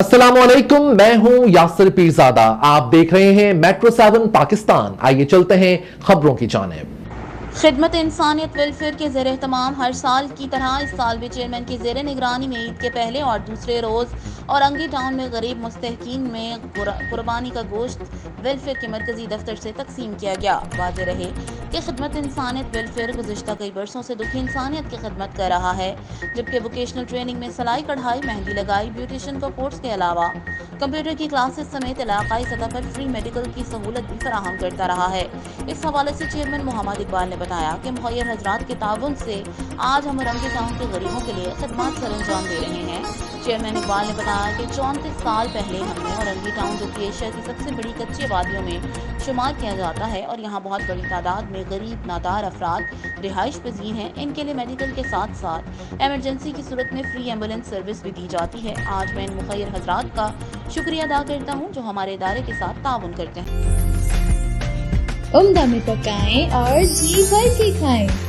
अस्सलामुअलैकुम, मैं हूं यासिर पीरजादा। आप देख रहे हैं मेट्रो 7 पाकिस्तान। आइए चलते हैं खबरों की जानिब। खिदमत इंसानियत वेलफेयर के ज़ेर एहतमाम हर साल की तरह इस साल भी चेयरमैन की ज़ेर निगरानी में ईद के पहले और दूसरे रोज़ औरंगी टाउन में गरीब मुस्तहकीन में कुर्बानी का गोश्त वेलफेयर के मरकजी दफ्तर से तकसीम किया गया। वाज़ेह रहे कि खिदमत इंसानियत वेलफेयर गुज़िश्ता कई बरसों से दुखी इंसानियत की खिदमत कर रहा है, जबकि वोकेशनल ट्रेनिंग में सिलाई कढ़ाई, मेहंदी लगाई, ब्यूटिशियन का कोर्स के अलावा कंप्यूटर की क्लासेस समेत इलाकाई सतह पर फ्री मेडिकल की सहूलत भी फराहम करता रहा है। इस हवाले से चेयरमैन मोहम्मद इकबाल ने बताया कि मुखय्यर हजरात के ताउन से आज हम औरंगी टाउन के गरीबों के लिए खिदमत सर अंजाम दे रहे हैं। चेयरमैन इकबाल ने बताया कि 34 साल पहले हमने औरंगी टाउन, जो कि एशिया की सबसे बड़ी कच्ची आबादियों में शुमार किया जाता है और यहाँ बहुत बड़ी तादाद में गरीब नादार अफराद रिहाइश पजीर हैं, इनके लिए मेडिकल के साथ साथ एमरजेंसी की सूरत में फ्री एम्बुलेंस सर्विस भी दी जाती है। आज मैं इन मुखय्यर हजरात का शुक्रिया अदा करता हूँ जो हमारे इदारे के साथ ताउन करते हैं। उम्दा में पकाएं और जी भर के खाएं।